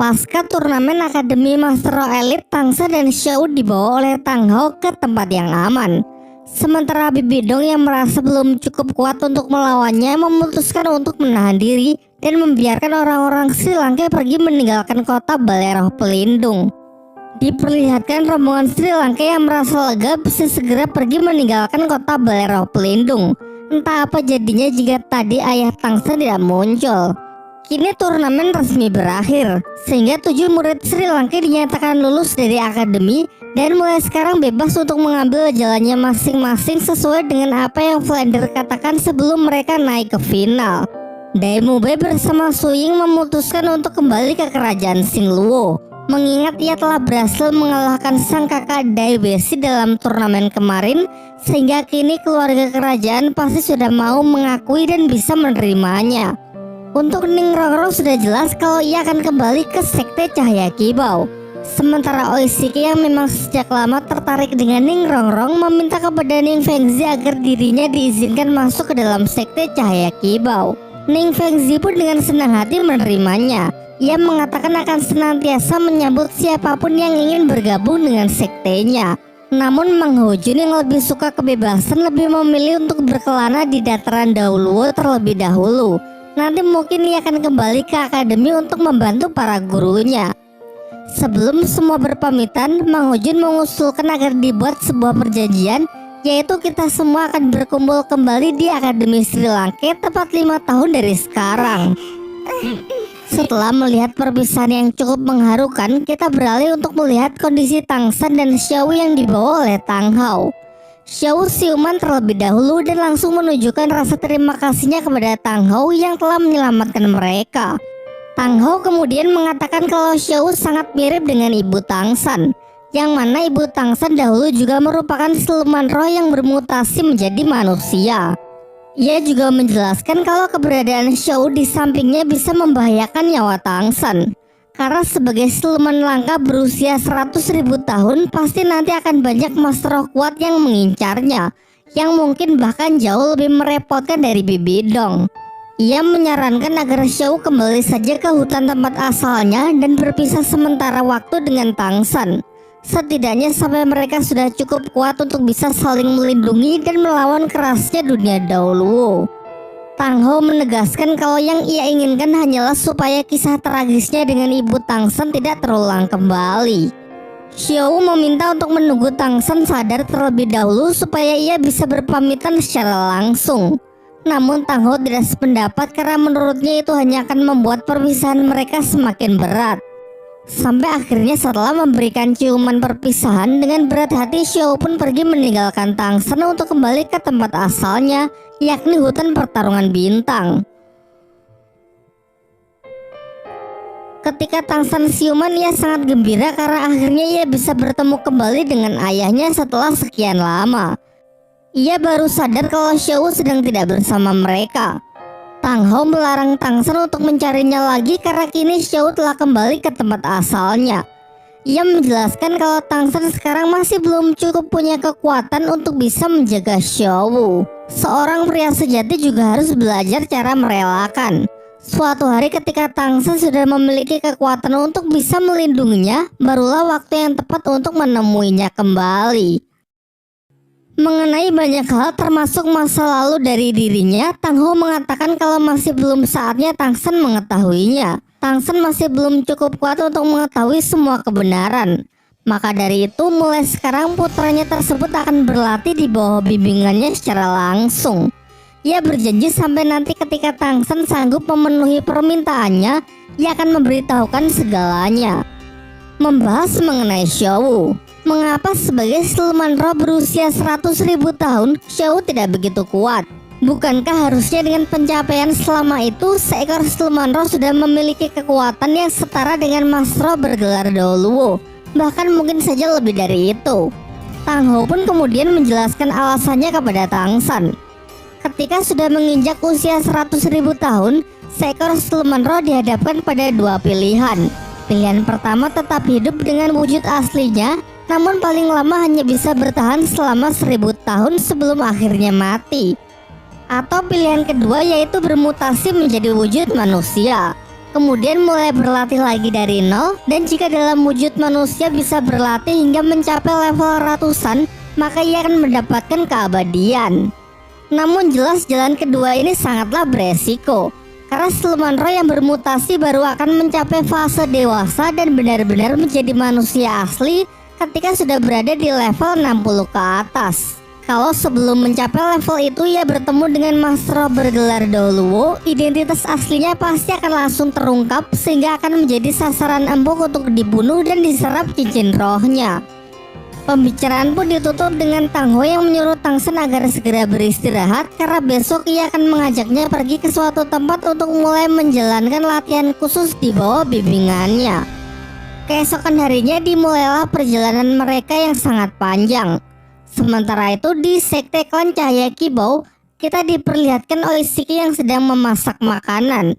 Pasca turnamen Akademi Master Roh Elite, Tangsa dan Xiao dibawa oleh Tang Hao ke tempat yang aman. Sementara Bibi Dong yang merasa belum cukup kuat untuk melawannya memutuskan untuk menahan diri dan membiarkan orang-orang Sri Lanka pergi meninggalkan kota Balai Roh Pelindung. Diperlihatkan rombongan Sri Lanka yang merasa lega bisa segera pergi meninggalkan kota Balai Roh Pelindung. Entah apa jadinya jika tadi ayah Tangsa tidak muncul. Kini turnamen resmi berakhir, sehingga 7 murid Sri Lanka dinyatakan lulus dari akademi dan mulai sekarang bebas untuk mengambil jalannya masing-masing sesuai dengan apa yang Flander katakan sebelum mereka naik ke final. Dai Mubai bersama Su Ying memutuskan untuk kembali ke kerajaan Xingluo, mengingat ia telah berhasil mengalahkan sang kakak Dai Besi dalam turnamen kemarin, sehingga kini keluarga kerajaan pasti sudah mau mengakui dan bisa menerimanya. Untuk Ning Rongrong sudah jelas kalau ia akan kembali ke sekte Cahaya Kibau. Sementara Oishiki yang memang sejak lama tertarik dengan Ning Rongrong meminta kepada Ning Fengzi agar dirinya diizinkan masuk ke dalam sekte Cahaya Kibau. Ning Fengzi pun dengan senang hati menerimanya. Ia mengatakan akan senantiasa menyambut siapapun yang ingin bergabung dengan sektenya. Namun Mang Hojun yang lebih suka kebebasan lebih memilih untuk berkelana di dataran Daoluo terlebih dahulu. Nanti mungkin ia akan kembali ke akademi untuk membantu para gurunya. Sebelum semua berpamitan, Mang Hojun mengusulkan agar dibuat sebuah perjanjian, yaitu kita semua akan berkumpul kembali di Akademi Sri Lanka tepat 5 tahun dari sekarang. Setelah melihat perpisahan yang cukup mengharukan, kita beralih untuk melihat kondisi Tangsan dan Xiao yang dibawa oleh Tang Hao. Xiao siuman terlebih dahulu dan langsung menunjukkan rasa terima kasihnya kepada Tang Hao yang telah menyelamatkan mereka. Tang Hao kemudian mengatakan kalau Xiao sangat mirip dengan ibu Tangsan, yang mana ibu Tangsan dahulu juga merupakan siluman roh yang bermutasi menjadi manusia. Ia juga menjelaskan kalau keberadaan Xiao di sampingnya bisa membahayakan nyawa Tangsan. Karena sebagai siluman langka berusia 100.000 tahun, pasti nanti akan banyak master roh kuat yang mengincarnya, yang mungkin bahkan jauh lebih merepotkan dari Bibi Dong. Ia menyarankan agar Xiao kembali saja ke hutan tempat asalnya dan berpisah sementara waktu dengan Tangsan. Setidaknya sampai mereka sudah cukup kuat untuk bisa saling melindungi dan melawan kerasnya dunia Daoluo. Tang Hao menegaskan kalau yang ia inginkan hanyalah supaya kisah tragisnya dengan ibu Tangsan tidak terulang kembali. Xiao meminta untuk menunggu Tangsan sadar terlebih dahulu supaya ia bisa berpamitan secara langsung. Namun Tang Hao tidak sependapat karena menurutnya itu hanya akan membuat perpisahan mereka semakin berat. Sampai akhirnya setelah memberikan ciuman perpisahan, dengan berat hati Xiao pun pergi meninggalkan Tangsan untuk kembali ke tempat asalnya, yakni hutan pertarungan bintang. Ketika Tangsan siuman, ia sangat gembira karena akhirnya ia bisa bertemu kembali dengan ayahnya setelah sekian lama. Ia baru sadar kalau Xiao sedang tidak bersama mereka. Tang Hao melarang Tangsan untuk mencarinya lagi karena kini Xiao telah kembali ke tempat asalnya. Ia menjelaskan kalau Tangsan sekarang masih belum cukup punya kekuatan untuk bisa menjaga Xiao. Seorang pria sejati juga harus belajar cara merelakan. Suatu hari ketika Tangsan sudah memiliki kekuatan untuk bisa melindunginya, barulah waktu yang tepat untuk menemuinya kembali. Mengenai banyak hal termasuk masa lalu dari dirinya, Tang Hao mengatakan kalau masih belum saatnya Tangsan mengetahuinya. Tangsan masih belum cukup kuat untuk mengetahui semua kebenaran. Maka dari itu mulai sekarang putranya tersebut akan berlatih di bawah bimbingannya secara langsung. Ia berjanji sampai nanti ketika Tangsan sanggup memenuhi permintaannya, ia akan memberitahukan segalanya. Membahas mengenai Xiao. Mengapa sebagai siluman roh berusia 100.000 tahun, Xiao tidak begitu kuat? Bukankah harusnya dengan pencapaian selama itu, seekor siluman roh sudah memiliki kekuatan yang setara dengan Mas Roh bergelar Daoluo? Bahkan mungkin saja lebih dari itu. Tang Hao pun kemudian menjelaskan alasannya kepada Tangsan. Ketika sudah menginjak usia 100.000 tahun, seekor siluman roh dihadapkan pada dua pilihan. Pilihan pertama tetap hidup dengan wujud aslinya, namun paling lama hanya bisa bertahan selama 1000 tahun sebelum akhirnya mati. Atau pilihan kedua yaitu bermutasi menjadi wujud manusia. Kemudian mulai berlatih lagi dari nol, dan jika dalam wujud manusia bisa berlatih hingga mencapai level ratusan, maka ia akan mendapatkan keabadian. Namun jelas jalan kedua ini sangatlah beresiko, karena siluman roh yang bermutasi baru akan mencapai fase dewasa dan benar-benar menjadi manusia asli ketika sudah berada di level 60 ke atas. Kalau sebelum mencapai level itu ia bertemu dengan Mas Roh bergelar Doluwo, identitas aslinya pasti akan langsung terungkap sehingga akan menjadi sasaran empuk untuk dibunuh dan diserap cincin rohnya. Pembicaraan pun ditutup dengan Tang Ho yang menyuruh Tang Sen agar segera beristirahat karena besok ia akan mengajaknya pergi ke suatu tempat untuk mulai menjalankan latihan khusus di bawah bimbingannya. Keesokan harinya dimulailah perjalanan mereka yang sangat panjang. Sementara itu di sekte klan Cahaya Kibau, kita diperlihatkan Oishiki yang sedang memasak makanan.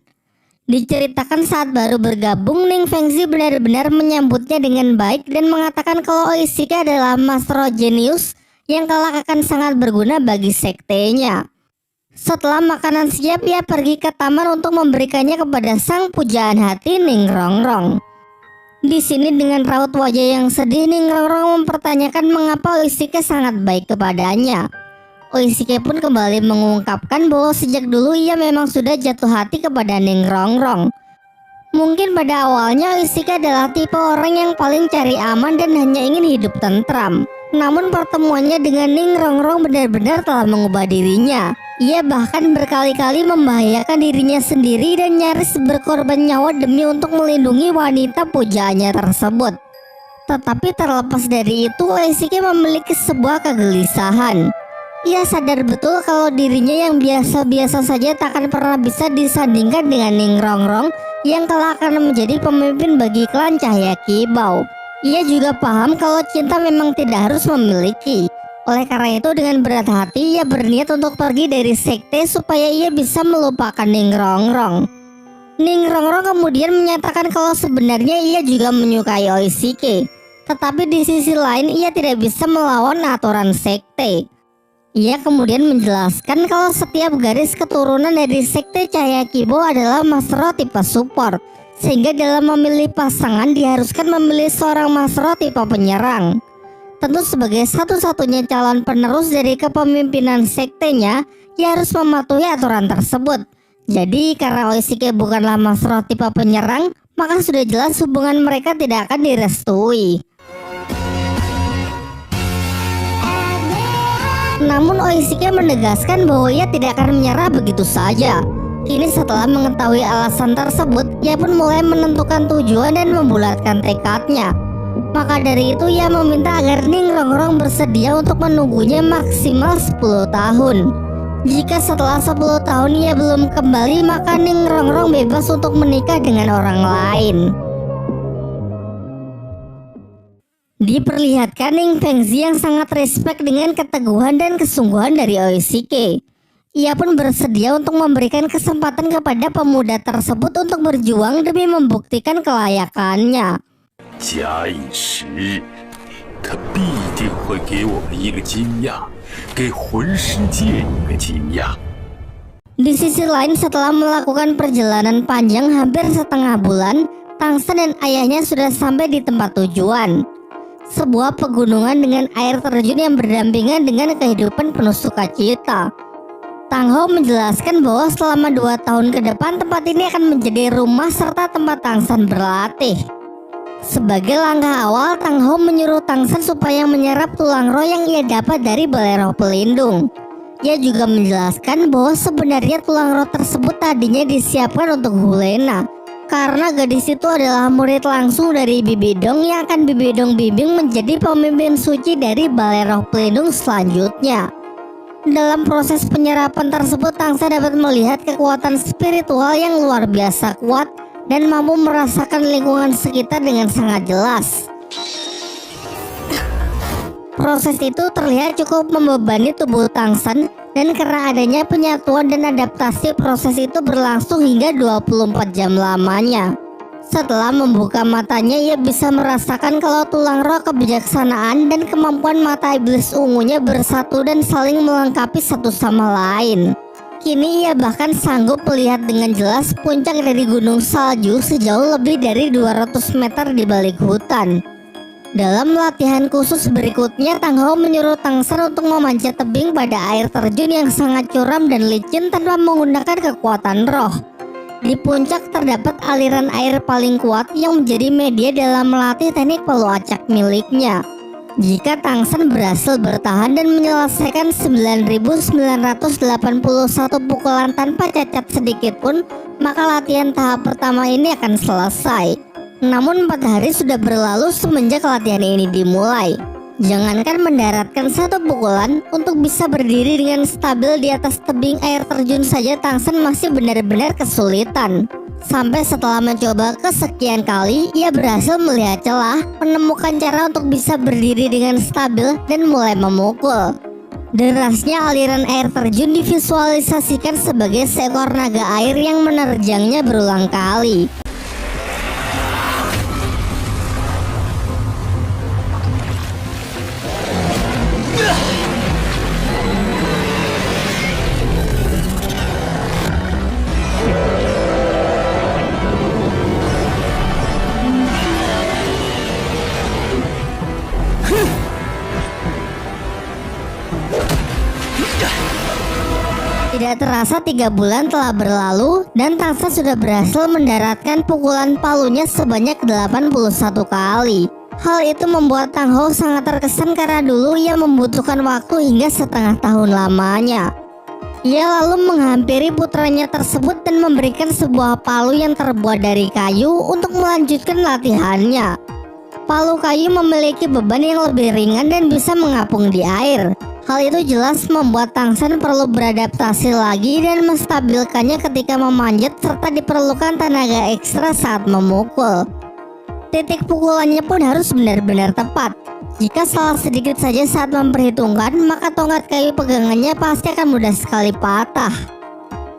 Diceritakan saat baru bergabung, Ning Fengzi benar-benar menyambutnya dengan baik dan mengatakan kalau Oishiki adalah Mas Roh jenius yang kelak akan sangat berguna bagi sektenya. Setelah makanan siap, ia pergi ke taman untuk memberikannya kepada sang pujaan hati Ning Rongrong. Di sini dengan raut wajah yang sedih, Ning Rongrong mempertanyakan mengapa Oishiki sangat baik kepadanya. Oishiki pun kembali mengungkapkan bahwa sejak dulu ia memang sudah jatuh hati kepada Ning Rongrong. Mungkin pada awalnya Oishiki adalah tipe orang yang paling cari aman dan hanya ingin hidup tentram. Namun pertemuannya dengan Ning Rongrong benar-benar telah mengubah dirinya. Ia bahkan berkali-kali membahayakan dirinya sendiri dan nyaris berkorban nyawa demi untuk melindungi wanita pujaannya tersebut. Tetapi terlepas dari itu, Oishiki memiliki sebuah kegelisahan. Ia sadar betul kalau dirinya yang biasa-biasa saja tak akan pernah bisa disandingkan dengan Ning Rongrong yang kelak akan menjadi pemimpin bagi klan Cahaya Kibau. Ia juga paham kalau cinta memang tidak harus memiliki. Oleh karena itu dengan berat hati ia berniat untuk pergi dari sekte supaya ia bisa melupakan Ning Rongrong. Ning Rongrong kemudian menyatakan kalau sebenarnya ia juga menyukai Oishiki, tetapi di sisi lain ia tidak bisa melawan aturan sekte. Ia kemudian menjelaskan kalau setiap garis keturunan dari sekte Cahaya Kibau adalah Mas Roh tipe support, sehingga dalam memilih pasangan diharuskan memilih seorang Mas Roh tipe penyerang. Tentu sebagai satu-satunya calon penerus dari kepemimpinan sektenya, ia harus mematuhi aturan tersebut. Jadi karena Oishiki bukanlah Mas Roh tipe penyerang, maka sudah jelas hubungan mereka tidak akan direstui. Namun Oishiki menegaskan bahwa ia tidak akan menyerah begitu saja. Kini setelah mengetahui alasan tersebut, ia pun mulai menentukan tujuan dan membulatkan tekadnya. Maka dari itu ia meminta agar Ning Rongrong bersedia untuk menunggunya maksimal 10 tahun. Jika setelah 10 tahun ia belum kembali, maka Ning Rongrong bebas untuk menikah dengan orang lain. Diperlihatkan Ning Fengzi yang sangat respek dengan keteguhan dan kesungguhan dari Oishiki. Ia pun bersedia untuk memberikan kesempatan kepada pemuda tersebut untuk berjuang demi membuktikan kelayakannya. 假以时日，他必定会给我们一个惊讶，给魂世界一个惊讶。 Di sisi lain, setelah melakukan perjalanan panjang hampir setengah bulan, Tang Sen dan ayahnya sudah sampai di tempat tujuan. Sebuah pegunungan dengan air terjun yang berdampingan dengan kehidupan penuh sukacita. Tang Ho menjelaskan bahwa selama 2 tahun ke depan tempat ini akan menjadi rumah serta tempat Tang Sen berlatih. Sebagai langkah awal, Tang Ho menyuruh Tang Sen supaya menyerap tulang roh yang ia dapat dari balai roh pelindung. Ia juga menjelaskan bahwa sebenarnya tulang roh tersebut tadinya disiapkan untuk Hulena, karena gadis itu adalah murid langsung dari Bibi Dong yang akan Bibi Dong bimbing menjadi pemimpin suci dari balai roh pelindung selanjutnya. Dalam proses penyerapan tersebut, Tang Sen dapat melihat kekuatan spiritual yang luar biasa kuat dan mampu merasakan lingkungan sekitar dengan sangat jelas. Proses itu terlihat cukup membebani tubuh Tang Sen, dan karena adanya penyatuan dan adaptasi, proses itu berlangsung hingga 24 jam lamanya. Setelah membuka matanya, ia bisa merasakan kalau tulang roh, kebijaksanaan, dan kemampuan mata iblis ungunya bersatu dan saling melengkapi satu sama lain. Kini ia bahkan sanggup melihat dengan jelas puncak dari gunung salju sejauh lebih dari 200 meter di balik hutan. Dalam latihan khusus berikutnya, Tang Hao menyuruh Tang San untuk memanjat tebing pada air terjun yang sangat curam dan licin tanpa menggunakan kekuatan roh. Di puncak terdapat aliran air paling kuat yang menjadi media dalam melatih teknik palu acak miliknya. Jika Tang San berhasil bertahan dan menyelesaikan 9.981 pukulan tanpa cacat sedikit pun, maka latihan tahap pertama ini akan selesai. Namun 4 hari sudah berlalu semenjak latihan ini dimulai. Jangankan mendaratkan satu pukulan, untuk bisa berdiri dengan stabil di atas tebing air terjun saja Tang San masih benar-benar kesulitan. Sampai setelah mencoba kesekian kali, ia berhasil melihat celah, menemukan cara untuk bisa berdiri dengan stabil dan mulai memukul. Derasnya aliran air terjun divisualisasikan sebagai seekor naga air yang menerjangnya berulang kali. Tidak terasa 3 bulan telah berlalu dan Tang San sudah berhasil mendaratkan pukulan palunya sebanyak 81 kali. Hal itu membuat Tang Hao sangat terkesan karena dulu ia membutuhkan waktu hingga setengah tahun lamanya. Ia lalu menghampiri putranya tersebut dan memberikan sebuah palu yang terbuat dari kayu untuk melanjutkan latihannya. Palu kayu memiliki beban yang lebih ringan dan bisa mengapung di air. Hal itu jelas membuat Tang San perlu beradaptasi lagi dan menstabilkannya ketika memanjat serta diperlukan tenaga ekstra saat memukul. Titik pukulannya pun harus benar-benar tepat. Jika salah sedikit saja saat memperhitungkan, maka tongkat kayu pegangannya pasti akan mudah sekali patah.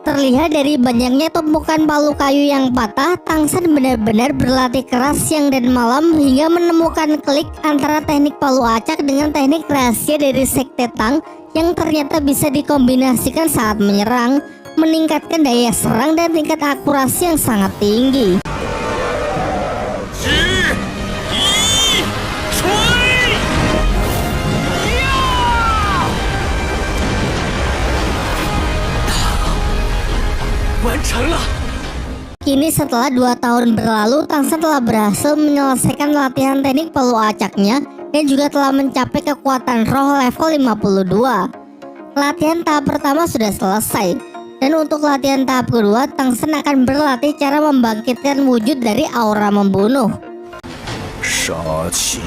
Terlihat dari banyaknya tumpukan palu kayu yang patah, Tang San benar-benar berlatih keras siang dan malam hingga menemukan klik antara teknik palu acak dengan teknik rahasia dari Sekte Tang yang ternyata bisa dikombinasikan saat menyerang, meningkatkan daya serang dan tingkat akurasi yang sangat tinggi. Kini setelah 2 tahun berlalu, Tang San telah berhasil menyelesaikan latihan teknik palu acaknya dan juga telah mencapai kekuatan roh level 52. Latihan tahap pertama sudah selesai, dan untuk latihan tahap kedua, Tang San akan berlatih cara membangkitkan wujud dari aura membunuh. Shachi.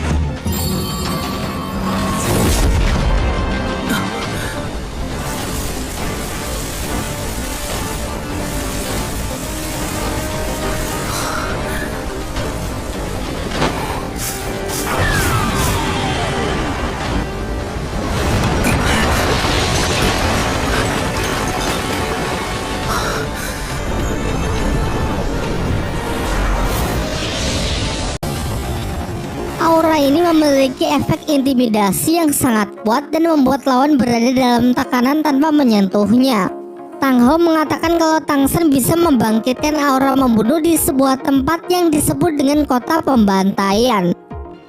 Aura ini memiliki efek intimidasi yang sangat kuat dan membuat lawan berada dalam tekanan tanpa menyentuhnya. Tang Hao mengatakan kalau Tang San bisa membangkitkan aura membunuh di sebuah tempat yang disebut dengan kota pembantaian.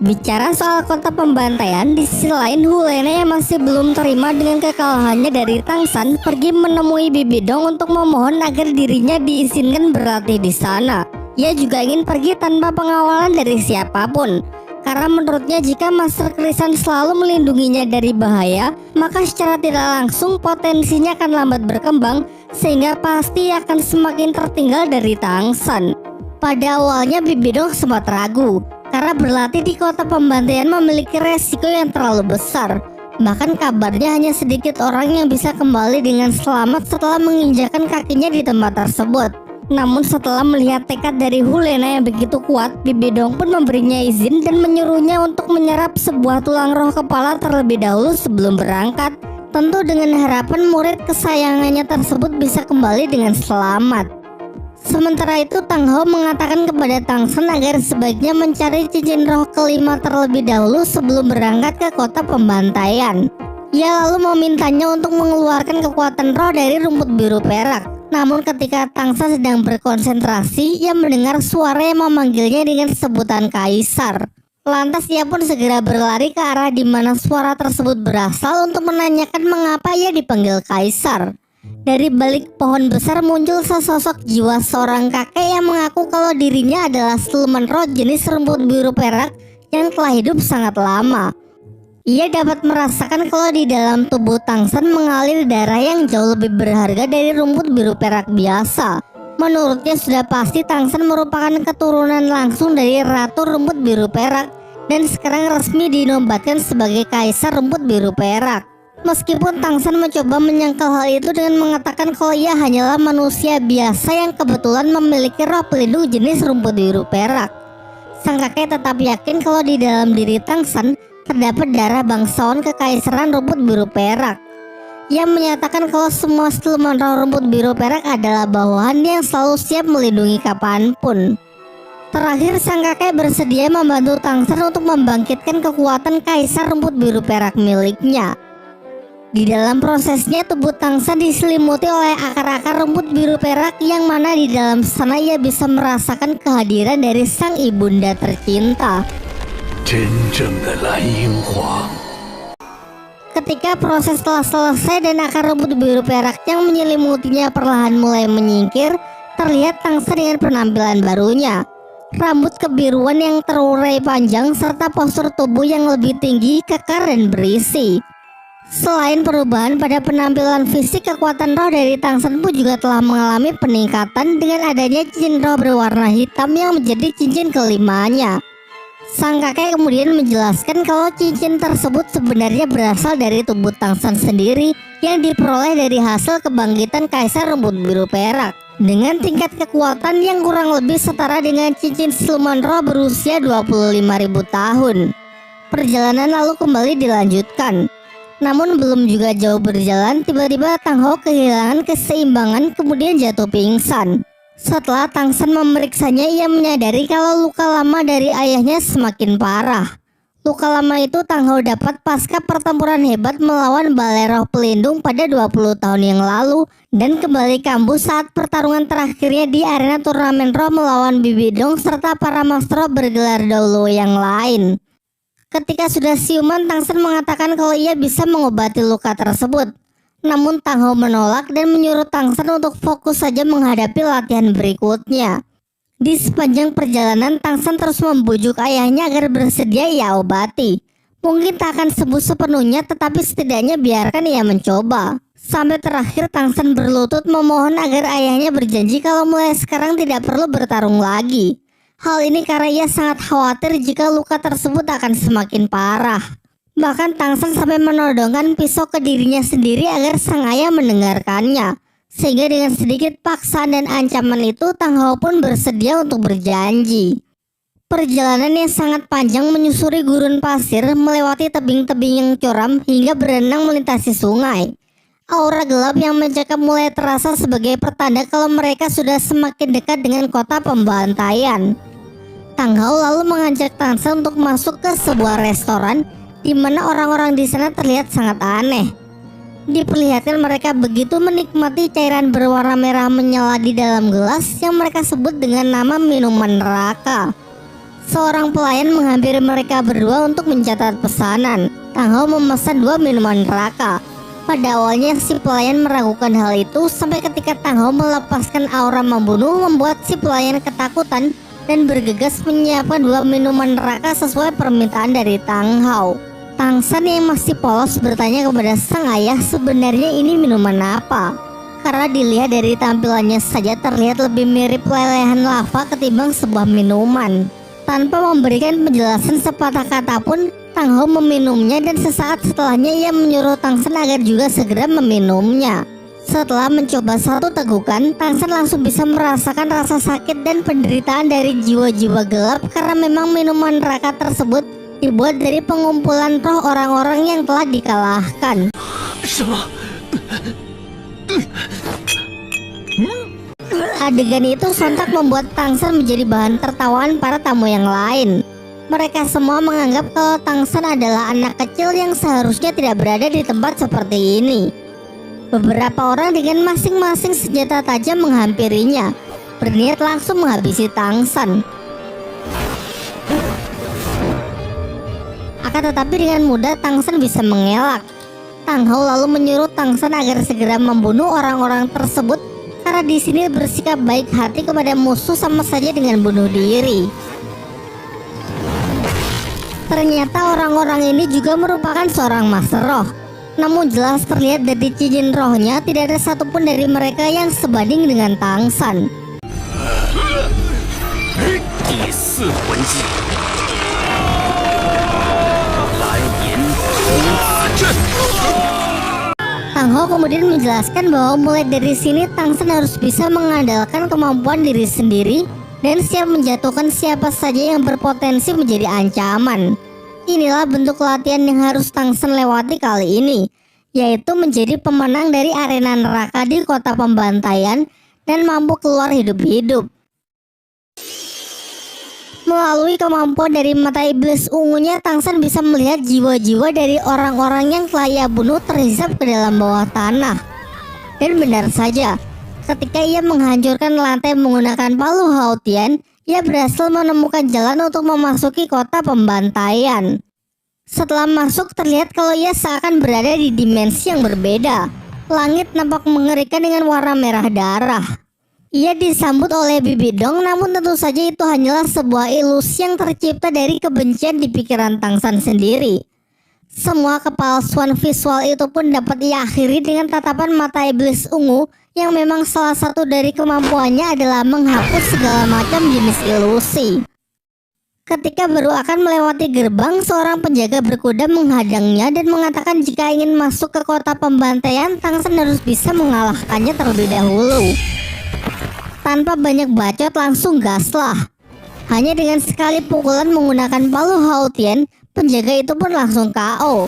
Bicara soal kota pembantaian, di sisi lain Hu Lena yang masih belum terima dengan kekalahannya dari Tang San pergi menemui Bibi Dong untuk memohon agar dirinya diizinkan berlatih di sana. Ia juga ingin pergi tanpa pengawalan dari siapapun. Karena menurutnya jika Master Krisan selalu melindunginya dari bahaya, maka secara tidak langsung potensinya akan lambat berkembang sehingga pasti akan semakin tertinggal dari Tang San. Pada awalnya Bibi Dong sempat ragu karena berlatih di kota pembantaian memiliki resiko yang terlalu besar. Bahkan kabarnya hanya sedikit orang yang bisa kembali dengan selamat setelah menginjakan kakinya di tempat tersebut. Namun setelah melihat tekad dari Hu Lena yang begitu kuat, Bibi Dong pun memberinya izin dan menyuruhnya untuk menyerap sebuah tulang roh kepala terlebih dahulu sebelum berangkat. Tentu dengan harapan murid kesayangannya tersebut bisa kembali dengan selamat. Sementara itu Tang Hao mengatakan kepada Tang San agar sebaiknya mencari cincin roh kelima terlebih dahulu sebelum berangkat ke kota pembantaian. Ia lalu memintanya untuk mengeluarkan kekuatan roh dari rumput biru perak. Namun ketika Tangsan sedang berkonsentrasi, ia mendengar suara yang memanggilnya dengan sebutan Kaisar. Lantas ia pun segera berlari ke arah di mana suara tersebut berasal untuk menanyakan mengapa ia dipanggil Kaisar. Dari balik pohon besar muncul sesosok jiwa seorang kakek yang mengaku kalau dirinya adalah siluman roh jenis rumput biru perak yang telah hidup sangat lama. Ia dapat merasakan kalau di dalam tubuh Tangsan mengalir darah yang jauh lebih berharga dari rumput biru perak biasa. Menurutnya sudah pasti Tangsan merupakan keturunan langsung dari Ratu Rumput Biru Perak dan sekarang resmi dinobatkan sebagai Kaisar Rumput Biru Perak. Meskipun Tangsan mencoba menyangkal hal itu dengan mengatakan kalau ia hanyalah manusia biasa yang kebetulan memiliki roh pelindung jenis rumput biru perak, sang kakek tetap yakin kalau di dalam diri Tangsan terdapat darah bangsawan kekaisaran rumput biru perak. Ia menyatakan kalau semua siluman roh rumput biru perak adalah bawahan yang selalu siap melindungi kapanpun. Terakhir, sang kakek bersedia membantu Tangsan untuk membangkitkan kekuatan kaisar rumput biru perak miliknya. Di dalam prosesnya, tubuh Tangsan diselimuti oleh akar-akar rumput biru perak yang mana di dalam sana ia bisa merasakan kehadiran dari sang ibunda tercinta. Ketika proses telah selesai dan akar rumput biru perak yang menyelimutinya perlahan mulai menyingkir, terlihat Tangsan dengan penampilan barunya. Rambut kebiruan yang terurai panjang serta postur tubuh yang lebih tinggi, kekar dan berisi. Selain perubahan pada penampilan fisik, kekuatan roh dari Tangsan pun juga telah mengalami peningkatan dengan adanya cincin roh berwarna hitam yang menjadi cincin kelimanya. Sang kakek kemudian menjelaskan kalau cincin tersebut sebenarnya berasal dari tubuh Tangsan sendiri yang diperoleh dari hasil kebangkitan Kaisar Rumput Biru Perak dengan tingkat kekuatan yang kurang lebih setara dengan cincin siluman roh berusia 25.000 tahun. Perjalanan lalu kembali dilanjutkan. Namun belum juga jauh berjalan, tiba-tiba Tang Hao kehilangan keseimbangan kemudian jatuh pingsan. Setelah Tangsan memeriksanya, ia menyadari kalau luka lama dari ayahnya semakin parah. Luka lama itu Tang Hao dapat pasca pertempuran hebat melawan Balai Roh Pelindung pada 20 tahun yang lalu dan kembali kambuh saat pertarungan terakhirnya di arena turnamen roh melawan Bibi Dong serta para master roh bergelar Daulo yang lain. Ketika sudah siuman, Tangsan mengatakan kalau ia bisa mengobati luka tersebut. Namun Tang Hao menolak dan menyuruh Tangsan untuk fokus saja menghadapi latihan berikutnya. Di sepanjang perjalanan, Tangsan terus membujuk ayahnya agar bersedia ia obati. Mungkin tak akan sembuh sepenuhnya, tetapi setidaknya biarkan ia mencoba. Sampai terakhir Tangsan berlutut memohon agar ayahnya berjanji kalau mulai sekarang tidak perlu bertarung lagi. Hal ini karena ia sangat khawatir jika luka tersebut akan semakin parah. Bahkan Tangsan sampai menodongkan pisau ke dirinya sendiri agar sang ayah mendengarkannya. Sehingga dengan sedikit paksaan dan ancaman itu, Tang Hao pun bersedia untuk berjanji. Perjalanan yang sangat panjang menyusuri gurun pasir, melewati tebing-tebing yang curam hingga berenang melintasi sungai. Aura gelap yang mencekam mulai terasa sebagai pertanda kalau mereka sudah semakin dekat dengan kota pembantaian. Tang Hao lalu mengajak Tangsan untuk masuk ke sebuah restoran di mana orang-orang di sana terlihat sangat aneh. Diperlihatkan mereka begitu menikmati cairan berwarna merah menyala di dalam gelas yang mereka sebut dengan nama minuman neraka. Seorang pelayan menghampiri mereka berdua untuk mencatat pesanan. Tang Hao memesan 2 minuman neraka. Pada awalnya si pelayan meragukan hal itu sampai ketika Tang Hao melepaskan aura membunuh membuat si pelayan ketakutan dan bergegas menyiapkan 2 minuman neraka sesuai permintaan dari Tang Hao. Tangsan yang masih polos bertanya kepada sang ayah sebenarnya ini minuman apa. Karena dilihat dari tampilannya saja terlihat lebih mirip lelehan lava ketimbang sebuah minuman. Tanpa memberikan penjelasan sepatah kata pun, Tang Hao meminumnya dan sesaat setelahnya ia menyuruh Tangsan agar juga segera meminumnya. Setelah mencoba satu tegukan, Tangsan langsung bisa merasakan rasa sakit dan penderitaan dari jiwa-jiwa gelap karena memang minuman neraka tersebut dibuat dari pengumpulan roh orang-orang yang telah dikalahkan. Adegan itu sontak membuat Tangsan menjadi bahan tertawaan para tamu yang lain. Mereka semua menganggap kalau Tang San adalah anak kecil yang seharusnya tidak berada di tempat seperti ini. Beberapa orang dengan masing-masing senjata tajam menghampirinya, berniat langsung menghabisi Tang San. Akan tetapi dengan mudah Tang San bisa mengelak. Tang Hou lalu menyuruh Tang San agar segera membunuh orang-orang tersebut karena di sini bersikap baik hati kepada musuh sama saja dengan bunuh diri. Ternyata orang-orang ini juga merupakan seorang master roh. Namun jelas terlihat dari cincin rohnya tidak ada satupun dari mereka yang sebanding dengan Tang San. Tang Hou kemudian menjelaskan bahwa mulai dari sini Tang San harus bisa mengandalkan kemampuan diri sendiri dan siap menjatuhkan siapa saja yang berpotensi menjadi ancaman. Inilah bentuk latihan yang harus Tang San lewati kali ini, yaitu menjadi pemenang dari arena neraka di kota pembantaian dan mampu keluar hidup-hidup. Melalui kemampuan dari mata iblis ungunya, Tang San bisa melihat jiwa-jiwa dari orang-orang yang telah ia bunuh terhisap ke dalam bawah tanah. Dan benar saja, ketika ia menghancurkan lantai menggunakan palu Haotian, ia berhasil menemukan jalan untuk memasuki kota pembantaian. Setelah masuk, terlihat kalau ia seakan berada di dimensi yang berbeda. Langit nampak mengerikan dengan warna merah darah. Ia disambut oleh Bibi Dong, namun tentu saja itu hanyalah sebuah ilusi yang tercipta dari kebencian di pikiran Tang San sendiri. Semua kepalsuan visual itu pun dapat ia akhiri dengan tatapan mata iblis ungu yang memang salah satu dari kemampuannya adalah menghapus segala macam jenis ilusi. Ketika baru akan melewati gerbang, seorang penjaga berkuda menghadangnya dan mengatakan jika ingin masuk ke kota pembantaian, Tang San harus bisa mengalahkannya terlebih dahulu. Tanpa banyak bacot, langsung gaslah. Hanya dengan sekali pukulan menggunakan palu Haotian, penjaga itu pun langsung KO.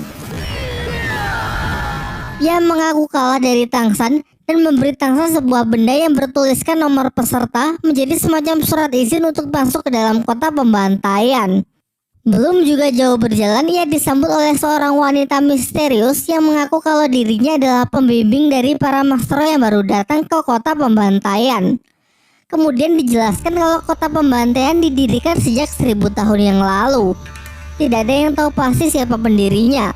Ia mengaku kalah dari Tang San dan memberi Tang San sebuah benda yang bertuliskan nomor peserta menjadi semacam surat izin untuk masuk ke dalam kota pembantaian. Belum juga jauh berjalan, ia disambut oleh seorang wanita misterius yang mengaku kalau dirinya adalah pembimbing dari para master yang baru datang ke kota pembantaian. Kemudian dijelaskan kalau kota pembantaian didirikan sejak 1000 tahun yang lalu. Tidak ada yang tahu pasti siapa pendirinya.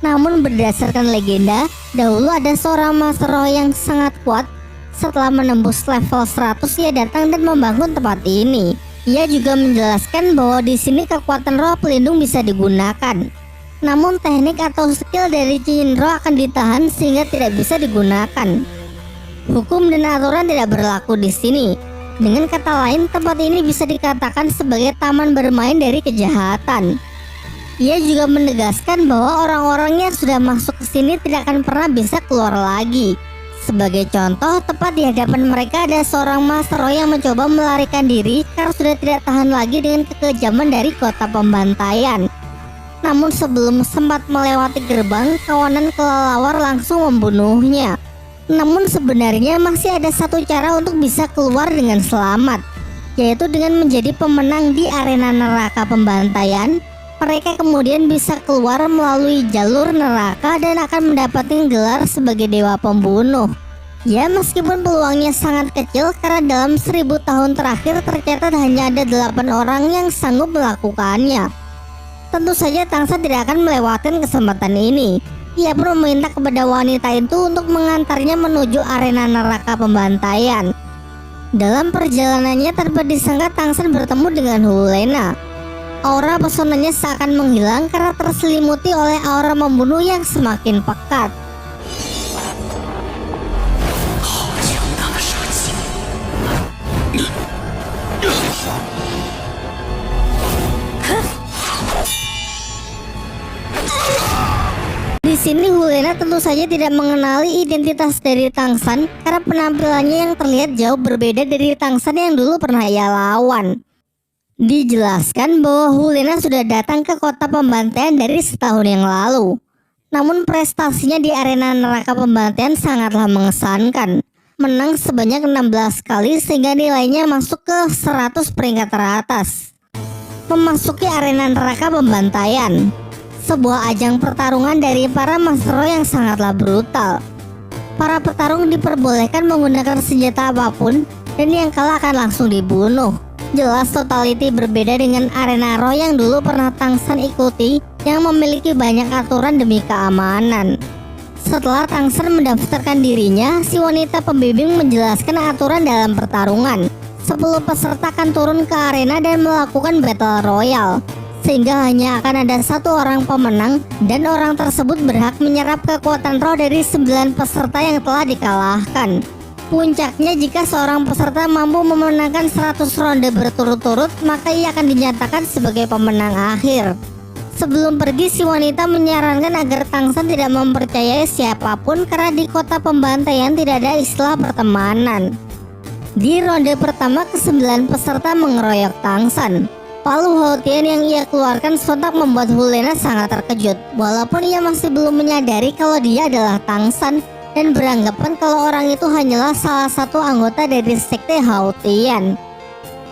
Namun berdasarkan legenda, dahulu ada seorang master roh yang sangat kuat. Setelah menembus level 100, ia datang dan membangun tempat ini. Ia juga menjelaskan bahwa di sini kekuatan roh pelindung bisa digunakan. Namun teknik atau skill dari cincin roh akan ditahan sehingga tidak bisa digunakan. Hukum dan aturan tidak berlaku di sini. Dengan kata lain, tempat ini bisa dikatakan sebagai taman bermain dari kejahatan. Ia juga menegaskan bahwa orang-orang yang sudah masuk ke sini tidak akan pernah bisa keluar lagi. Sebagai contoh, tepat di hadapan mereka ada seorang master roh yang mencoba melarikan diri karena sudah tidak tahan lagi dengan kekejaman dari kota pembantaian. Namun sebelum sempat melewati gerbang, kawanan kelelawar langsung membunuhnya. Namun sebenarnya masih ada satu cara untuk bisa keluar dengan selamat, yaitu dengan menjadi pemenang di arena neraka pembantaian. Mereka kemudian bisa keluar melalui jalur neraka dan akan mendapatkan gelar sebagai dewa pembunuh. Ya, meskipun peluangnya sangat kecil karena dalam 1000 tahun terakhir tercatat hanya ada 8 orang yang sanggup melakukannya. Tentu saja Tang San tidak akan melewatkan kesempatan ini. Ia pun meminta kepada wanita itu untuk mengantarnya menuju arena neraka pembantaian. Dalam perjalanannya tanpa disangka Tang San bertemu dengan Hulena. Aura pesonanya seakan menghilang karena terselimuti oleh aura membunuh yang semakin pekat. Di sini Hulena tentu saja tidak mengenali identitas dari Tang San karena penampilannya yang terlihat jauh berbeda dari Tang San yang dulu pernah ia lawan. Dijelaskan bahwa Hulena sudah datang ke kota pembantaian dari setahun yang lalu. Namun prestasinya di arena neraka pembantaian sangatlah mengesankan. Menang sebanyak 16 kali sehingga nilainya masuk ke 100 peringkat teratas. memasuki arena neraka pembantaian. Sebuah ajang pertarungan dari para Master Roh yang sangatlah brutal. Para petarung diperbolehkan menggunakan senjata apapun dan yang kalah akan langsung dibunuh. Jelas totality berbeda dengan arena Roh yang dulu pernah Tangsan ikuti yang memiliki banyak aturan demi keamanan. Setelah Tangsan mendaftarkan dirinya, si wanita pembimbing menjelaskan aturan dalam pertarungan. 10 peserta akan turun ke arena dan melakukan battle royale, sehingga hanya akan ada satu orang pemenang dan orang tersebut berhak menyerap kekuatan roh dari 9 peserta yang telah dikalahkan. Puncaknya, jika seorang peserta mampu memenangkan 100 ronde berturut-turut, maka ia akan dinyatakan sebagai pemenang akhir. Sebelum pergi, si wanita menyarankan agar Tangsan tidak mempercayai siapapun karena di kota pembantaian tidak ada istilah pertemanan. Di ronde pertama, ke-9 peserta mengeroyok Tangsan. Palu Hautian yang ia keluarkan sontak membuat Hulena sangat terkejut, walaupun ia masih belum menyadari kalau dia adalah Tangsan dan beranggapan kalau orang itu hanyalah salah satu anggota dari sekte Hautian.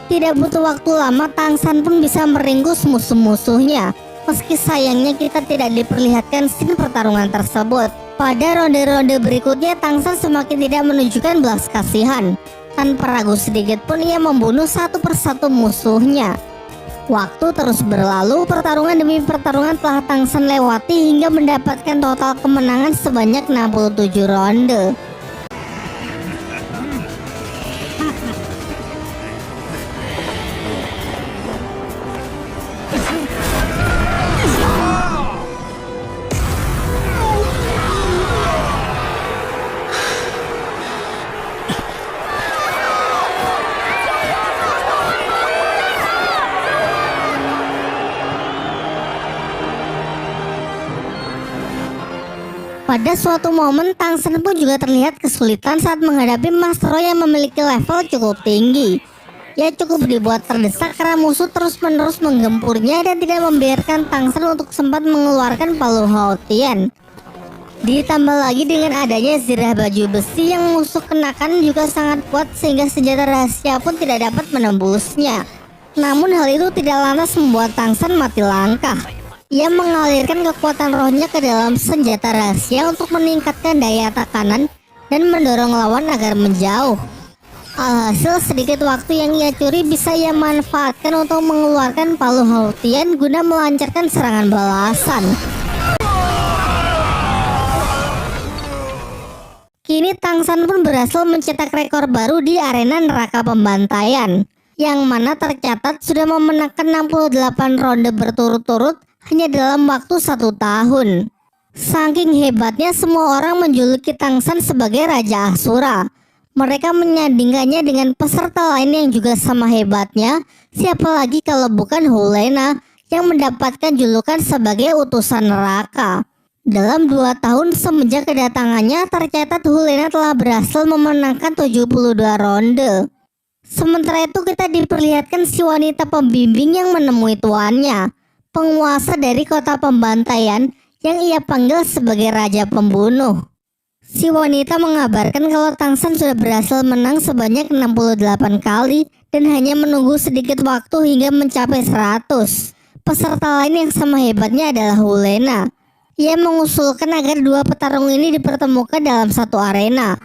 Tidak butuh waktu lama, Tangsan pun bisa meringkus musuh-musuhnya. Meski sayangnya kita tidak diperlihatkan scene pertarungan tersebut. Pada ronde-ronde berikutnya, Tangsan semakin tidak menunjukkan belas kasihan. Tanpa ragu sedikit pun ia membunuh satu persatu musuhnya. Waktu terus berlalu, pertarungan demi pertarungan telah Tangsan lewati hingga mendapatkan total kemenangan sebanyak 67 ronde. Pada suatu momen, Tangsan pun juga terlihat kesulitan saat menghadapi Master Roh yang memiliki level cukup tinggi. Ia cukup dibuat terdesak karena musuh terus-menerus menggempurnya dan tidak membiarkan Tangsan untuk sempat mengeluarkan Palu Hautian. Ditambah lagi dengan adanya zirah baju besi yang musuh kenakan juga sangat kuat sehingga senjata rahasia pun tidak dapat menembusnya. Namun hal itu tidak lantas membuat Tangsan mati langkah. Ia mengalirkan kekuatan rohnya ke dalam senjata rahasia untuk meningkatkan daya tekanan dan mendorong lawan agar menjauh. Alhasil, sedikit waktu yang ia curi bisa ia manfaatkan untuk mengeluarkan Palu Hautian guna melancarkan serangan balasan. Kini Tangsan pun berhasil mencetak rekor baru di arena neraka pembantaian, yang mana tercatat sudah memenangkan 68 ronde berturut-turut hanya dalam waktu 1 tahun. Saking hebatnya, semua orang menjuluki Tangsan sebagai Raja Asura. Mereka menyandingkannya dengan peserta lain yang juga sama hebatnya. Siapa lagi kalau bukan Hulena yang mendapatkan julukan sebagai utusan neraka. Dalam 2 tahun semenjak kedatangannya, tercatat Hulena telah berhasil memenangkan 72 ronde. Sementara itu kita diperlihatkan si wanita pembimbing yang menemui tuannya, penguasa dari kota pembantaian yang ia panggil sebagai Raja Pembunuh. Si wanita mengabarkan kalau Tangsan sudah berhasil menang sebanyak 68 kali dan hanya menunggu sedikit waktu hingga mencapai 100. Peserta lain yang sama hebatnya adalah Hulena. Ia mengusulkan agar 2 petarung ini dipertemukan dalam satu arena.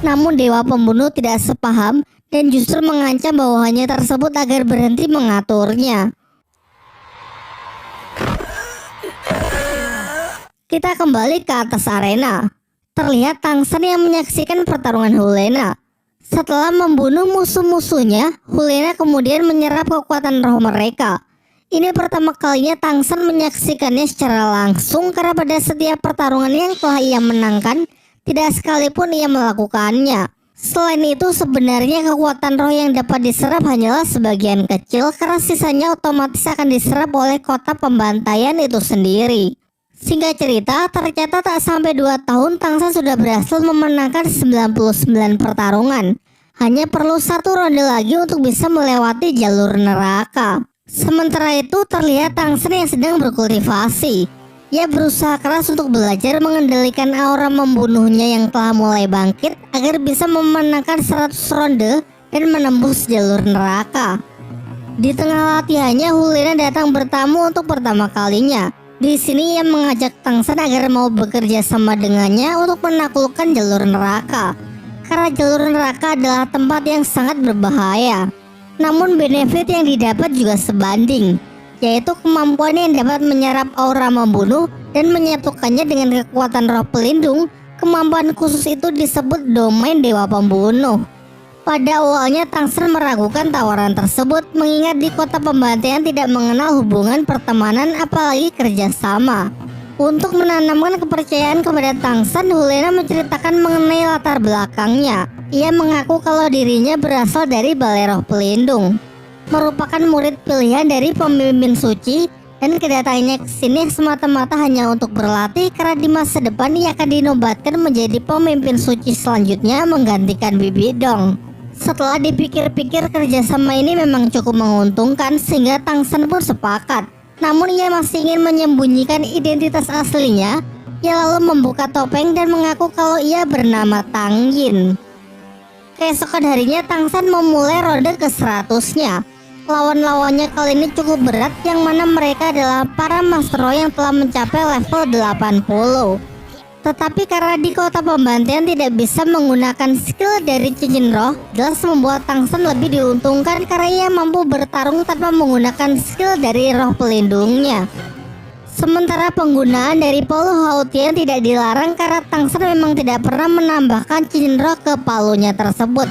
Namun Dewa Pembunuh tidak sepaham dan justru mengancam bawahannya tersebut agar berhenti mengaturnya. Kita kembali ke atas arena. Terlihat Tangsan yang menyaksikan pertarungan Hulena. Setelah membunuh musuh-musuhnya, Hulena kemudian menyerap kekuatan roh mereka. Ini pertama kalinya Tangsan menyaksikannya secara langsung karena pada setiap pertarungan yang telah ia menangkan, tidak sekalipun ia melakukannya. Selain itu, sebenarnya kekuatan roh yang dapat diserap hanyalah sebagian kecil karena sisanya otomatis akan diserap oleh kota pembantaian itu sendiri. Singkat cerita, tercatat tak sampai 2 tahun Tangsan sudah berhasil memenangkan 99 pertarungan. Hanya perlu 1 ronde lagi untuk bisa melewati jalur neraka. Sementara itu terlihat Tangsan yang sedang berkultivasi. Ia berusaha keras untuk belajar mengendalikan aura membunuhnya yang telah mulai bangkit agar bisa memenangkan 100 ronde dan menembus jalur neraka. Di tengah latihannya, Hulena datang bertamu untuk pertama kalinya. Di sini ia mengajak Tang San agar mau bekerja sama dengannya untuk menaklukkan jalur neraka. Karena jalur neraka adalah tempat yang sangat berbahaya. Namun benefit yang didapat juga sebanding, yaitu kemampuan yang dapat menyerap aura membunuh dan menyatukannya dengan kekuatan roh pelindung. Kemampuan khusus itu disebut domain dewa pembunuh. Pada awalnya Tang San meragukan tawaran tersebut, mengingat di kota pembantaian tidak mengenal hubungan pertemanan apalagi kerjasama. Untuk menanamkan kepercayaan kepada Tang San, Hulena menceritakan mengenai latar belakangnya. Ia mengaku kalau dirinya berasal dari Balai Roh Pelindung, merupakan murid pilihan dari pemimpin suci, dan kedatangannya ke sini semata-mata hanya untuk berlatih karena di masa depan ia akan dinobatkan menjadi pemimpin suci selanjutnya menggantikan Bibi Dong. Setelah dipikir-pikir, kerjasama ini memang cukup menguntungkan sehingga Tang San pun sepakat. Namun ia masih ingin menyembunyikan identitas aslinya. Ia lalu membuka topeng dan mengaku kalau ia bernama Tang Yin. Keesokan harinya Tang San memulai ronde ke-100-nya. Lawan-lawannya kali ini cukup berat, yang mana mereka adalah para Master Roh yang telah mencapai level 80. Tetapi karena di kota pembantaian tidak bisa menggunakan skill dari cincin roh, jelas membuat Tang San lebih diuntungkan karena ia mampu bertarung tanpa menggunakan skill dari roh pelindungnya. Sementara penggunaan dari Palu Hautian tidak dilarang karena Tang San memang tidak pernah menambahkan cincin roh ke palunya tersebut.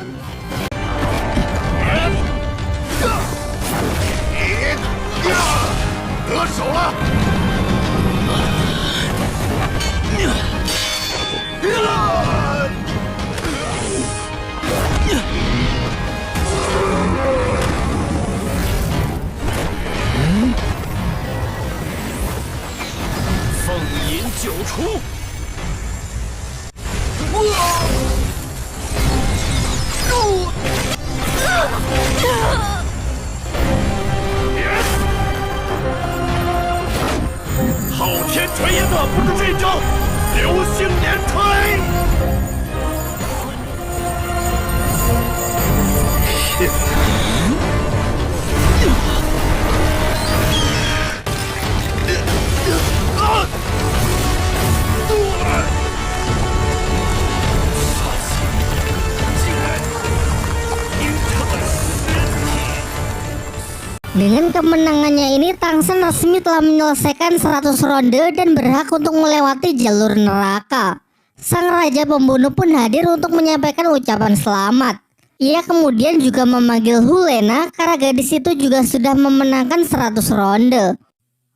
Dengan kemenangannya ini, Tang San resmi telah menyelesaikan 100 ronde dan berhak untuk melewati jalur neraka. Sang Raja Pembunuh pun hadir untuk menyampaikan ucapan selamat. Ia kemudian juga memanggil Hulena karena gadis itu juga sudah memenangkan 100 ronde.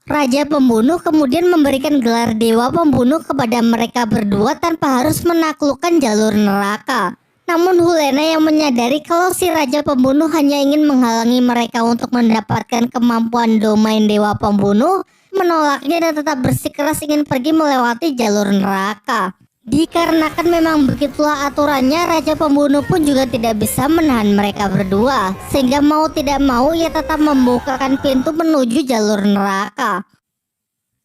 Raja Pembunuh kemudian memberikan gelar Dewa Pembunuh kepada mereka berdua tanpa harus menaklukkan jalur neraka. Namun Hulena yang menyadari kalau si Raja Pembunuh hanya ingin menghalangi mereka untuk mendapatkan kemampuan domain Dewa Pembunuh, menolaknya dan tetap bersikeras ingin pergi melewati jalur neraka. Dikarenakan memang begitulah aturannya, Raja Pembunuh pun juga tidak bisa menahan mereka berdua, sehingga mau tidak mau ia tetap membukakan pintu menuju jalur neraka.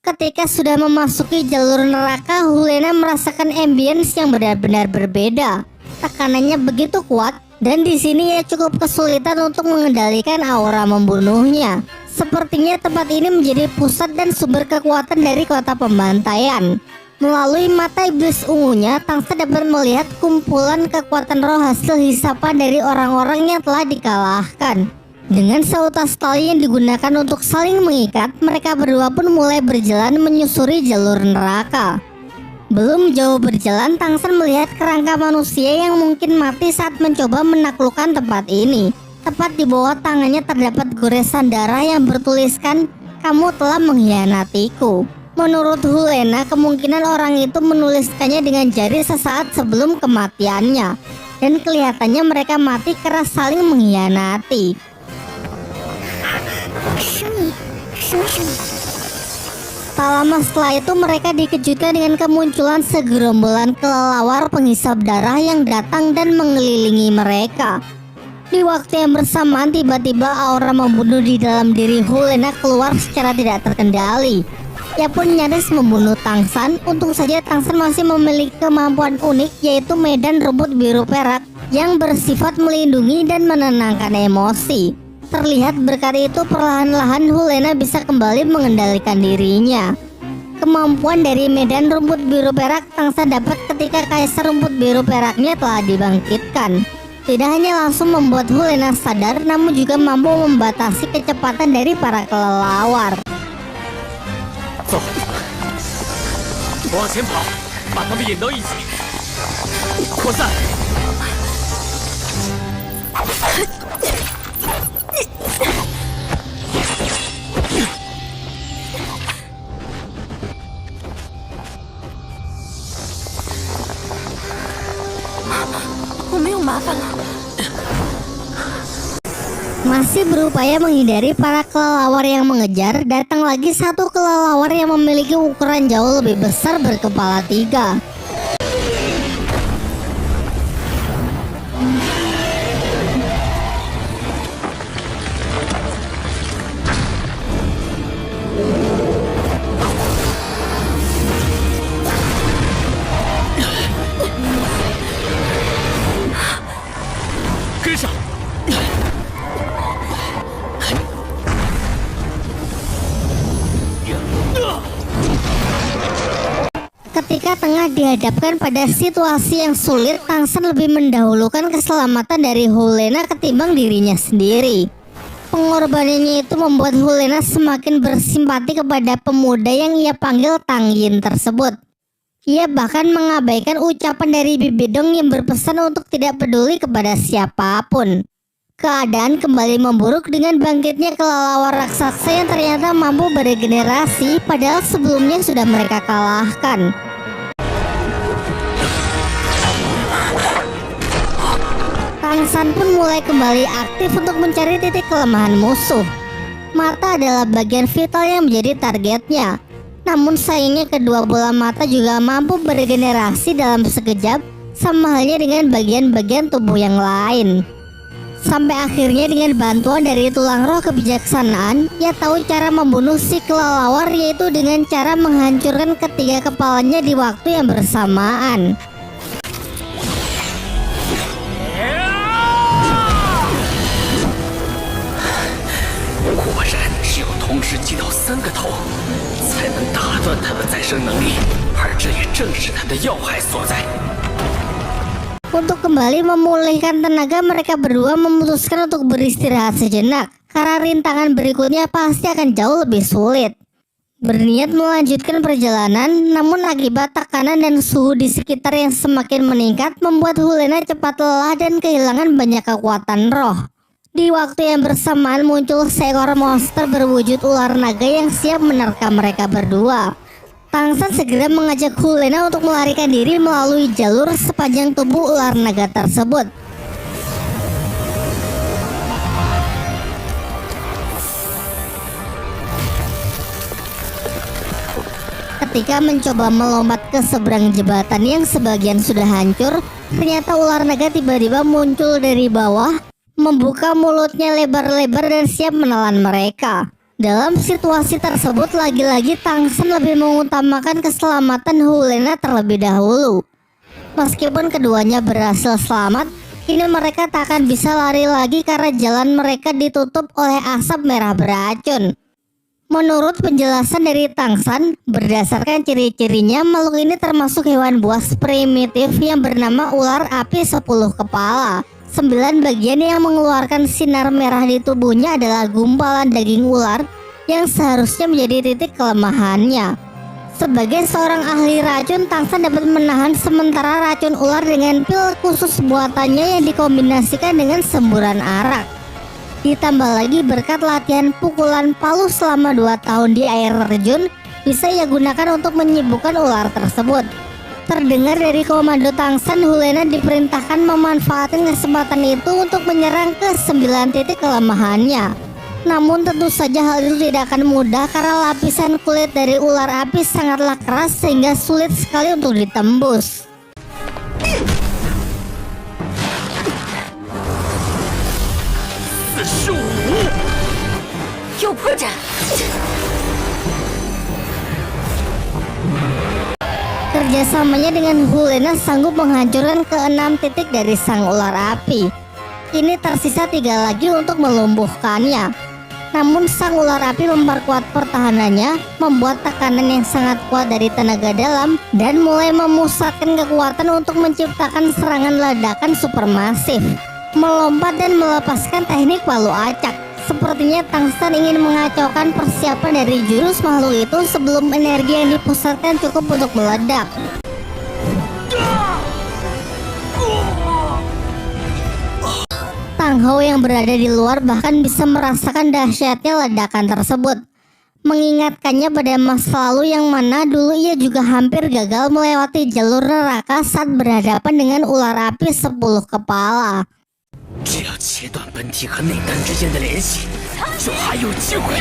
Ketika sudah memasuki jalur neraka, Hulena merasakan ambience yang benar-benar berbeda. Tekanannya begitu kuat dan di sini ia cukup kesulitan untuk mengendalikan aura membunuhnya. Sepertinya tempat ini menjadi pusat dan sumber kekuatan dari kota pembantaian. Melalui mata iblis ungunya, Tang San dapat melihat kumpulan kekuatan roh hasil hisapan dari orang-orang yang telah dikalahkan. Dengan seutas tali yang digunakan untuk saling mengikat, mereka berdua pun mulai berjalan menyusuri jalur neraka. Belum jauh berjalan, Tang San melihat kerangka manusia yang mungkin mati saat mencoba menaklukkan tempat ini. Tepat di bawah tangannya terdapat goresan darah yang bertuliskan, "Kamu telah mengkhianatiku." Menurut Hulena, kemungkinan orang itu menuliskannya dengan jari sesaat sebelum kematiannya. Dan kelihatannya mereka mati karena saling mengkhianati. Tak lama setelah itu mereka dikejutkan dengan kemunculan segerombolan kelelawar penghisap darah yang datang dan mengelilingi mereka. Di waktu yang bersamaan tiba-tiba aura membunuh di dalam diri Hulena keluar secara tidak terkendali. Ia pun nyaris membunuh Tang San. Untung saja Tang San masih memiliki kemampuan unik, yaitu medan rumput biru perak yang bersifat melindungi dan menenangkan emosi. Terlihat berkat itu perlahan-lahan Hulena bisa kembali mengendalikan dirinya. Kemampuan dari medan rumput biru perak Tangsa dapat ketika kaisar rumput biru peraknya telah dibangkitkan. Tidak hanya langsung membuat Hulena sadar, namun juga mampu membatasi kecepatan dari para kelelawar. 走，往前跑，把他们引到一起，扩散。我没有麻烦了。 Masih berupaya menghindari para kelelawar yang mengejar, datang lagi satu kelelawar yang memiliki ukuran jauh lebih besar berkepala 3. Ketika tengah dihadapkan pada situasi yang sulit, Tangsan lebih mendahulukan keselamatan dari Hulena ketimbang dirinya sendiri. Pengorbanannya itu membuat Hulena semakin bersimpati kepada pemuda yang ia panggil Tang Yin tersebut. Ia bahkan mengabaikan ucapan dari Bibi Dong yang berpesan untuk tidak peduli kepada siapapun. Keadaan kembali memburuk dengan bangkitnya kelelawar raksasa yang ternyata mampu beregenerasi, padahal sebelumnya sudah mereka kalahkan. Tangsan pun mulai kembali aktif untuk mencari titik kelemahan musuh. Mata adalah bagian vital yang menjadi targetnya. Namun sayangnya kedua bola mata juga mampu beregenerasi dalam sekejap, sama halnya dengan bagian-bagian tubuh yang lain. Sampai akhirnya dengan bantuan dari tulang roh kebijaksanaan, ia tahu cara membunuh si kelelawar, yaitu dengan cara menghancurkan ketiga kepalanya di waktu yang bersamaan. Untuk kembali memulihkan tenaga, mereka berdua memutuskan untuk beristirahat sejenak, karena rintangan berikutnya pasti akan jauh lebih sulit. Berniat melanjutkan perjalanan, namun akibat tekanan dan suhu di sekitar yang semakin meningkat membuat Hulena cepat lelah dan kehilangan banyak kekuatan roh. Di waktu yang bersamaan muncul seekor monster berwujud ular naga yang siap menerkam mereka berdua. Tangsan segera mengajak Hulena untuk melarikan diri melalui jalur sepanjang tubuh ular naga tersebut. Ketika mencoba melompat ke seberang jembatan yang sebagian sudah hancur, ternyata ular naga tiba-tiba muncul dari bawah, membuka mulutnya lebar-lebar dan siap menelan mereka. Dalam situasi tersebut, lagi-lagi Tangsan lebih mengutamakan keselamatan Hulena terlebih dahulu. Meskipun keduanya berhasil selamat, kini mereka tak akan bisa lari lagi karena jalan mereka ditutup oleh asap merah beracun. Menurut penjelasan dari Tangsan, berdasarkan ciri-cirinya, makhluk ini termasuk hewan buas primitif yang bernama ular api 10 kepala. 9 bagian yang mengeluarkan sinar merah di tubuhnya adalah gumpalan daging ular yang seharusnya menjadi titik kelemahannya. Sebagai seorang ahli racun, Tangsan dapat menahan sementara racun ular dengan pil khusus buatannya yang dikombinasikan dengan semburan arak. Ditambah lagi berkat latihan pukulan palu selama 2 tahun di air terjun, bisa ia gunakan untuk menyibukkan ular tersebut. Terdengar dari komando Tangsan, Hulena diperintahkan memanfaatkan kesempatan itu untuk menyerang ke 9 titik kelemahannya. Namun tentu saja hal itu tidak akan mudah karena lapisan kulit dari ular api sangatlah keras sehingga sulit sekali untuk ditembus. 有破绽。Kerjasamanya dengan Hulena sanggup menghancurkan ke-6 titik dari sang ular api. Kini tersisa 3 lagi untuk melumpuhkannya. Namun sang ular api memperkuat pertahanannya, membuat tekanan yang sangat kuat dari tenaga dalam dan mulai memusatkan kekuatan untuk menciptakan serangan ledakan supermasif, melompat dan melepaskan teknik palu acak. Sepertinya Tangsan ingin mengacaukan persiapan dari jurus makhluk itu sebelum energi yang dipusatkan cukup untuk meledak. Tang Hou yang berada di luar bahkan bisa merasakan dahsyatnya ledakan tersebut, mengingatkannya pada masa lalu yang mana dulu ia juga hampir gagal melewati jalur neraka saat berhadapan dengan ular api 10 kepala. 只要切断本体和内丹之间的联系，就还有机会。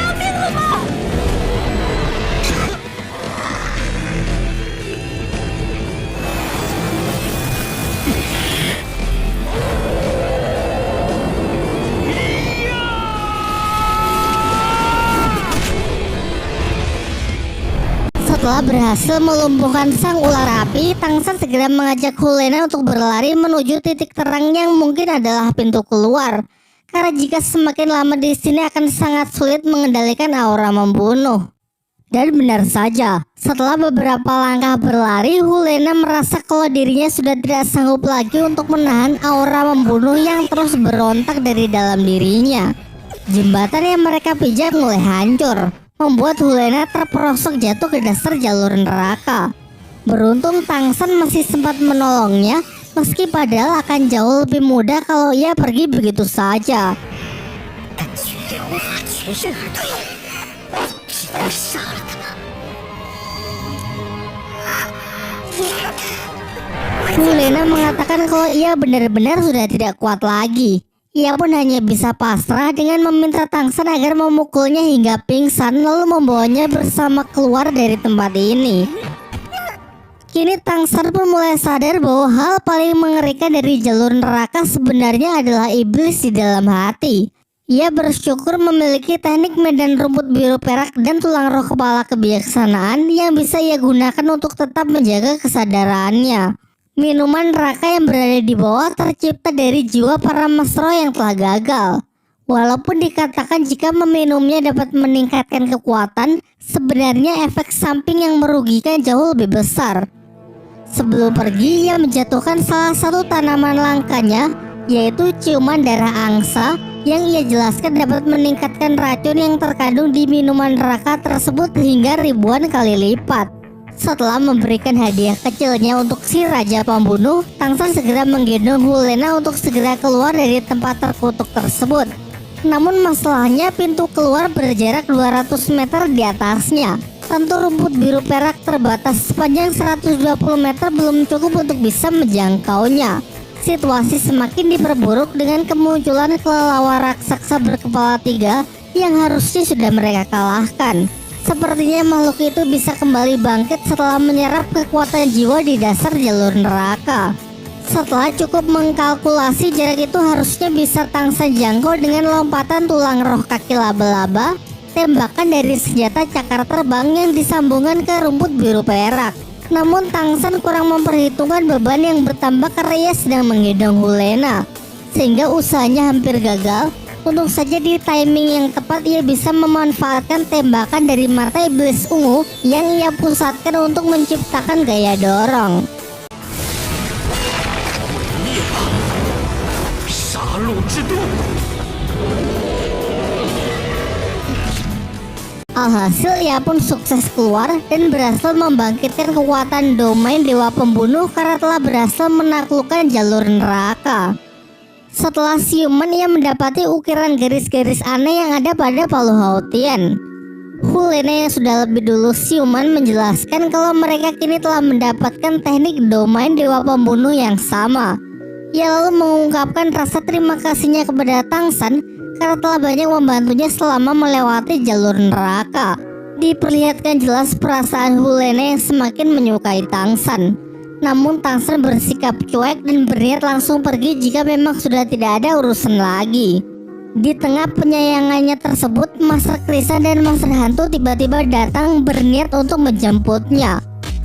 Setelah berhasil melumpuhkan sang ular api, Tangsan segera mengajak Hulena untuk berlari menuju titik terang yang mungkin adalah pintu keluar. Karena jika semakin lama di sini akan sangat sulit mengendalikan aura membunuh. Dan benar saja, setelah beberapa langkah berlari, Hulena merasa kalau dirinya sudah tidak sanggup lagi untuk menahan aura membunuh yang terus berontak dari dalam dirinya. Jembatan yang mereka pijak mulai hancur, membuat Hulena terperosok jatuh ke dasar jalur neraka. Beruntung Tangsan masih sempat menolongnya, meski padahal akan jauh lebih mudah kalau ia pergi begitu saja. Hulena mengatakan kalau ia benar-benar sudah tidak kuat lagi. Ia pun hanya bisa pasrah dengan meminta Tangsan agar memukulnya hingga pingsan lalu membawanya bersama keluar dari tempat ini. Kini Tangsan pun mulai sadar bahwa hal paling mengerikan dari jalur neraka sebenarnya adalah iblis di dalam hati. Ia bersyukur memiliki teknik medan rumput biru perak dan tulang roh kepala kebijaksanaan yang bisa ia gunakan untuk tetap menjaga kesadarannya. Minuman neraka yang berada di bawah tercipta dari jiwa para mesro yang telah gagal. Walaupun dikatakan jika meminumnya dapat meningkatkan kekuatan, sebenarnya efek samping yang merugikan jauh lebih besar. Sebelum pergi, ia menjatuhkan salah satu tanaman langkanya, yaitu ciuman darah angsa, yang ia jelaskan dapat meningkatkan racun yang terkandung di minuman neraka tersebut hingga ribuan kali lipat. Setelah memberikan hadiah kecilnya untuk si Raja Pembunuh, Tangsan segera menggendong Hulena untuk segera keluar dari tempat terkutuk tersebut. Namun masalahnya pintu keluar berjarak 200 meter di atasnya. Tentu rumput biru perak terbatas sepanjang 120 meter belum cukup untuk bisa menjangkaunya. Situasi semakin diperburuk dengan kemunculan kelelawar raksasa berkepala 3 yang harusnya sudah mereka kalahkan. Sepertinya makhluk itu bisa kembali bangkit setelah menyerap kekuatan jiwa di dasar jalur neraka. Setelah cukup mengkalkulasi jarak itu harusnya bisa Tangsan jangkau dengan lompatan tulang roh kaki laba-laba, tembakan dari senjata cakar terbang yang disambungkan ke rumput biru perak. Namun Tangsan kurang memperhitungkan beban yang bertambah karena ia sedang menggendong Hulena, sehingga usahanya hampir gagal. Untung saja di timing yang tepat ia bisa memanfaatkan tembakan dari mata iblis ungu yang ia pusatkan untuk menciptakan gaya dorong. Alhasil ia pun sukses keluar dan berhasil membangkitkan kekuatan domain Dewa Pembunuh karena telah berhasil menaklukkan jalur neraka. Setelah siuman ia mendapati ukiran garis-garis aneh yang ada pada Palu Hautian. Hulena yang sudah lebih dulu siuman menjelaskan kalau mereka kini telah mendapatkan teknik domain Dewa Pembunuh yang sama. Ia lalu mengungkapkan rasa terima kasihnya kepada Tangsan karena telah banyak membantunya selama melewati jalur neraka. Diperlihatkan jelas perasaan Hulena yang semakin menyukai Tangsan. Namun Tangsan bersikap cuek dan berniat langsung pergi jika memang sudah tidak ada urusan lagi. Di tengah penyayangannya tersebut, Master Krisa dan Master Hantu tiba-tiba datang berniat untuk menjemputnya.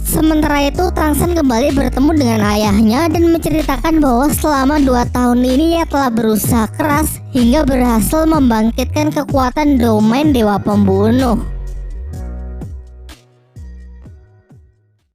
Sementara itu Tangsen kembali bertemu dengan ayahnya dan menceritakan bahwa selama 2 tahun ini ia telah berusaha keras hingga berhasil membangkitkan kekuatan domain Dewa Pembunuh.